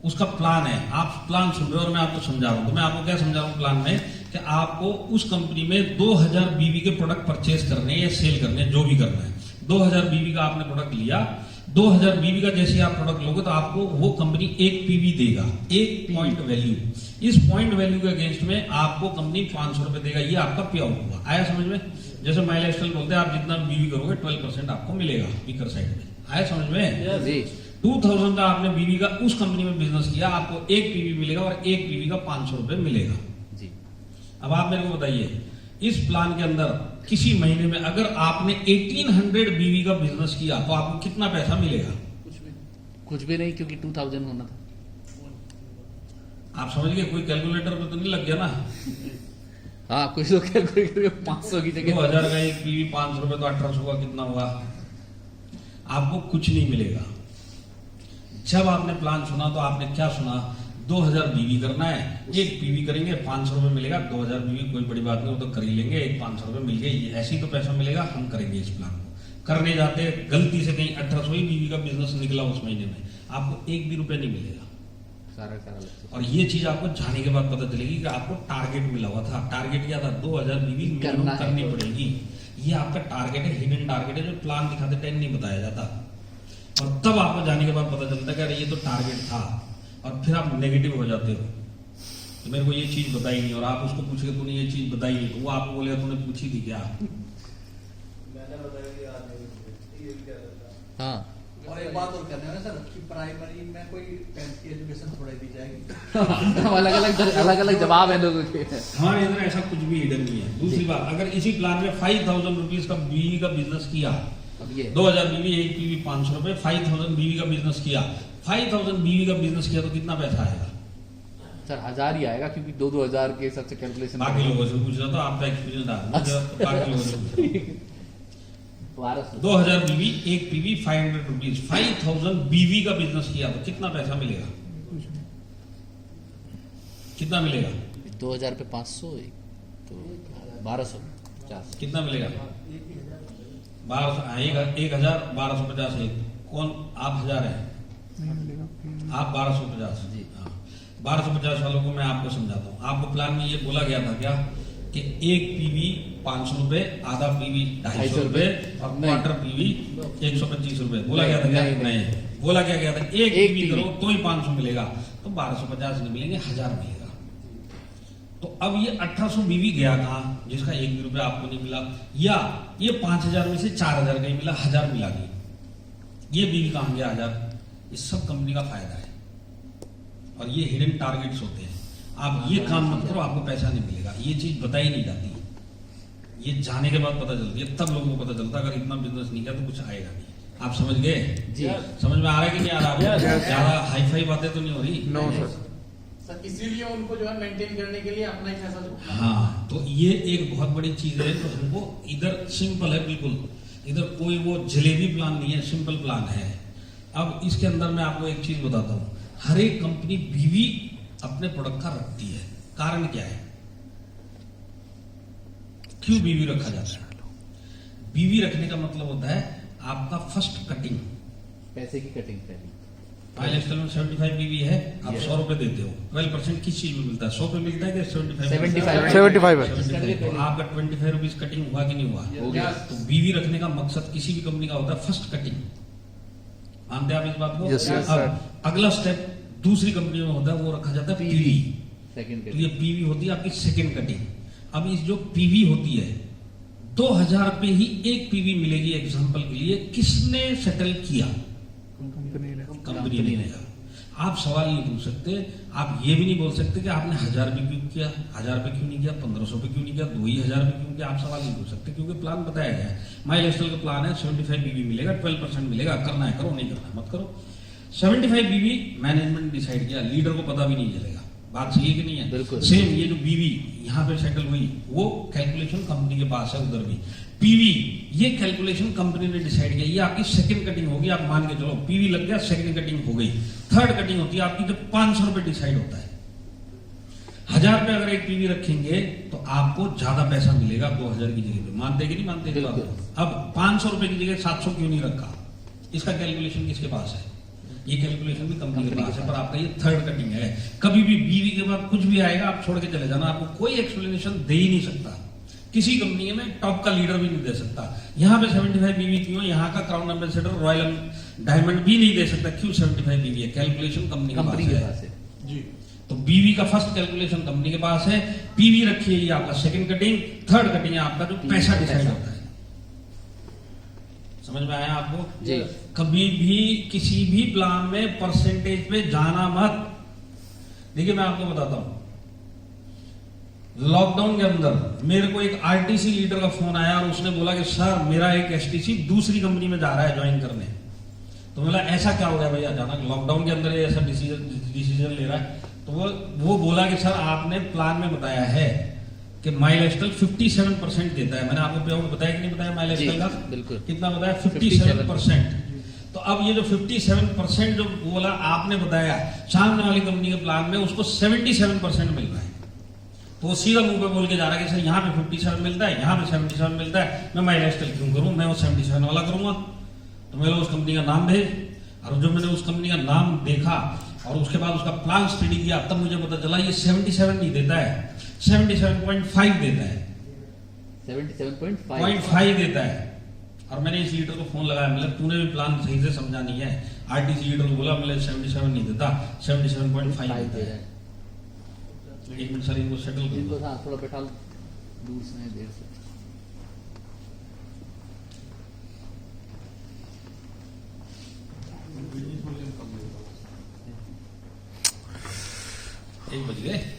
उसका प्लान है। आप प्लान सुन रहे हो और मैं आपको समझा रहा हूं। तो मैं आपको क्या समझा रहा हूं प्लान में, कि आपको उस कंपनी में 2000 बीवी के प्रोडक्ट परचेज करने हैं या सेल करने हैं, जो भी करना है। 2000 बीवी का आपने प्रोडक्ट लिया, 2000 बीवी का जैसे आप प्रोडक्ट लोगे तो आपको वो कंपनी एक पीवी देगा, एक पॉइंट वैल्यू। इस पॉइंट वैल्यू के अगेंस्ट में आपको कंपनी 500 रुपए देगा। ये आपका पे आउट हुआ। आया समझ में? जैसे माइलेज स्टाइल बोलते हैं, आप जितना बीवी करोगे 12% आपको मिलेगा स्पीकर साइड में। आया समझ में? जी। 2000 का आपने बीवी का उस कंपनी में बिजनेस किया, आपको एक पीवी मिलेगा और एक पीवी का 500 रुपए मिलेगा। जी। अब आप मेरे को बताइए, इस प्लान के अंदर किसी महीने में अगर आपने 1800 बीवी का बिजनेस किया तो आपको कितना पैसा मिलेगा? कुछ भी नहीं, क्योंकि 2000 होना था। आप समझ गए? कोई कैलकुलेटर पे तो नहीं लग गया ना? हाँ, कुछ लोग कैलकुलेट करके 500 की जगह 2000 का एक पीवी 500 रुपए तो 1800 का कितना हुआ? आपको कुछ नहीं मिलेगा। जब आपने प्लान सुना तो आपने क्या सुना? 2000 बीवी करना है, एक पीवी करेंगे 500 रुपए मिलेगा। 2000 बीवी कोई बड़ी बात नहीं, वो तो कर ही लेंगे, एक 500 रुपए मिल गए, ऐसे ही तो पैसा मिलेगा, हम करेंगे इस प्लान को। करने जाते गलती से कहीं 1800 ही बीवी का बिजनेस निकला उस महीने में, आपको एक भी रुपया नहीं मिलेगा। सारा और ये चीज आपको जाने के बाद पता चलेगी कि आपको टारगेट मिला हुआ था। टारगेट क्या था? 2000 बीवी मिनिमम करनी पड़ेगी। ये आपका टारगेट है, हिडन टारगेट है, जो प्लान दिखाते टाइम नहीं बताया जाता। और तब आपको जाने के बाद पता चलता है कि अरे ये तो टारगेट था, और फिर आप नेगेटिव हो जाते हो। तो मेरे को ये चीज बताई नहीं, और आप उसको पूछे तूने ये चीज बताई नहीं, तो वो आपको बोलेगा तूने पूछी थी क्या? मैंने बताया कि यार ये क्या रहता है। हाँ। और एक बात और करने है सर कि प्राइमरी में कोई 10th की एजुकेशन थोड़ा दी जाएगी। अलग अलग जवाब है लोगों के। हमारे इधर ऐसा कुछ भी हिडन नहीं है। दूसरी बात, अगर इसी प्लान में 5000 रुपीज का बीवी का बिजनेस किया, अब ये 2000 बीवी, एक बीवी 500 रुपए, 5000 बीवी का बिजनेस किया, 5000 बीवी का बिजनेस किया तो कितना पैसा आएगा? सर 1000 ही आएगा, क्योंकि 2000 के हिसाब से कैलकुलेशन। बाकी लोगों से पूछ रहा था, आपका एक्सपीरियंस डाल, बाकी लोगों से पूछ 2000 बीवी, एक पीवी 500 रुपीज, 5000 बीवी का बिजनेस किया तो कितना पैसा मिलेगा? कितना मिलेगा? 2000 पे 500 तो 1250। कितना मिलेगा? 1250 है। कौन? आप 1000 है, आप 1250 जी। 1250 वालों को मैं आपको समझाता हूँ। आपको प्लान में ये बोला गया था क्या कि एक पीवी 500 रुपए, आधा पीवी 250 रुपए और क्वार्टर पीवी 125 रुपए बोला गया था क्या? नहीं, बोला क्या गया था? एक पीवी करो तो ही 500 मिलेगा। तो 1250 नहीं मिलेंगे, 1000 मिलेगा। तो अब ये 1800 बीवी गया कहाँ, जिसका एक भी रुपया आपको नहीं मिला? या ये 5000 में से 4000 का ही मिला, 1000 मिला नहीं, ये बीवी कहाँ गया 1000? इस सब कंपनी का फायदा है, और ये हिडन टारगेट्स होते हैं। आप ये काम मत करो, आपको पैसा नहीं मिलेगा। ये चीज बताई नहीं जाती, ये जाने के बाद पता चलती है। तब लोगों को पता चलता है अगर इतना बिजनेस नहीं किया तो कुछ आएगा नहीं। आप समझ गए? जी। समझ में आ रहा है कि नहीं आ रहा? ज्यादा हाई फाई बातें तो नहीं हो रही? No sir. सर इसीलिए उनको जो है मेंटेन करने के लिए अपना ही पैसा जो। हाँ, तो ये एक बहुत बड़ी चीज है। तो हमको इधर सिंपल है बिल्कुल, इधर कोई वो जलेबी प्लान नहीं है, सिंपल प्लान है। अब इसके अंदर मैं आपको एक चीज बताता हूँ, हर एक कंपनी बीवी अपने प्रोडक्ट का रखती है। कारण क्या है? क्यों बीवी रखा जाता है? बीवी रखने का मतलब होता है आपका फर्स्ट कटिंग। पैसे की कटिंग पहली। माइलेज स्टाइल में 75 बीवी है, आप 100 रुपए देते हो, 12% किस चीज में मिलता है? 100 पे मिलता है कि 75? 75 है। 75। तो आपका 25 रुपीज कटिंग हुआ कि नहीं हुआ? हो गया। तो बीवी रखने का मकसद किसी भी कंपनी का होता है फर्स्ट कटिंग। मानते हैं आप इस बात को? Yes, yes, अब sir. अगला स्टेप दूसरी कंपनी में होता है, वो रखा जाता है पीवी। सेकंड तो ये पीवी होती है आपकी सेकंड कटिंग। अब इस जो पीवी होती है, 2000 पे ही एक पीवी मिलेगी। एग्जांपल के लिए, किसने सेटल किया? कंपनी ने किया। आप सवाल नहीं पूछ सकते, आप ये भी नहीं बोल सकते कि आपने 1000 पे क्यों किया, 1000 पे क्यों नहीं किया, 1500 पे क्यों नहीं किया, 2000 पे क्यों किया। आप सवाल नहीं पूछ सकते, क्योंकि प्लान बताया गया है। माइल स्टाइल का प्लान है, 75 बीवी मिलेगा, 12% मिलेगा। करना है करो, नहीं करना मत करो। 75 बीवी मैनेजमेंट डिसाइड किया, लीडर को पता भी नहीं चलेगा। बात सही है कि नहीं है? बिल्कुल। सेम ये जो बीवी यहाँ पे सेटल हुई, वो कैलकुलेशन कंपनी के पास है। उधर भी पीवी, ये कैलकुलेशन कंपनी ने डिसाइड किया। ये आपकी सेकंड कटिंग होगी। आप मान के चलो पीवी लग गया, सेकंड कटिंग हो गई। थर्ड कटिंग होती है आपकी जब 500 रुपए डिसाइड होता है। 1000 पे अगर एक पीवी रखेंगे तो आपको ज्यादा पैसा मिलेगा 2000 की जगह पे। मानते कि नहीं मानते इस बात को? अब 500 रुपए की जगह 700 क्यों नहीं रखा? इसका कैलकुलेशन किसके पास है? ये कैलकुलेशन भी कंपनी के पास है, पर आपका ये थर्ड कटिंग है। कभी भी बीवी के बाद कुछ भी आएगा आप छोड़ के चले जाना, आपको कोई एक्सप्लेनेशन दे ही नहीं सकता। किसी कंपनी में टॉप का लीडर भी नहीं दे सकता। यहाँ पे 75 बीवी क्यों, यहाँ का क्राउन एम्बेसडर रॉयल डायमंड भी नहीं दे सकता। क्यों 75 बीवी है? कैलकुलेशन कंपनी के पास है। जी तो बीवी का फर्स्ट कैलकुलेशन कंपनी के पास है, पीवी रखिए ये आपका सेकंड कटिंग, थर्ड कटिंग है आपका जो पैसा डिसाइड होता है। समझ में आया आपको? जी। कभी भी किसी भी प्लान में परसेंटेज पे जाना मत। देखिए मैं आपको बताता हूं, लॉकडाउन के अंदर मेरे को एक आरटीसी लीडर का फोन आया और उसने बोला कि सर मेरा एक एसटीसी दूसरी कंपनी में जा रहा है ज्वाइन करने। तो बोला ऐसा क्या हो गया भैया, अचानक लॉकडाउन के अंदर ये ऐसा डिसीजन ले रहा है? तो वो बोला कि सर आपने प्लान में बताया है कि माई लाइफस्टाइल 57% देता है। मैंने आपको पे आउट बताया कि नहीं बताया माई लाइफस्टाइल का? बिल्कुल। कितना बताया? 57%। तो अब ये जो 57% जो बोला आपने बताया, सामने वाली कंपनी के प्लान में उसको 77% मिल रहा है। तो वो सीधा मुंह पे बोल के जा रहा है कि सर यहाँ पे 57 मिलता है, यहाँ पे 77 मिलता है, मैं माई लाइफस्टाइल क्यों करूं, मैं वो 77 वाला करूंगा। तो मैंने उस कंपनी का नाम भेज, और जब मैंने उस कंपनी का नाम देखा और उसके बाद उसका प्लान स्टडी किया, तब मुझे पता चला ये 77 नहीं देता है, 77.5 देता है, 77.5 देता है। और मैंने इस लीडर को फोन लगाया, मतलब तूने भी प्लान सही से समझा नहीं है। आरटीसी लीडर को बोला मतलब 77 नहीं देता, 77.5 देता है। एक मिनट सर इनको सेटल इनको करो। हाँ, थोड़ा बैठा लो, दूर से देर से। एक बज गए।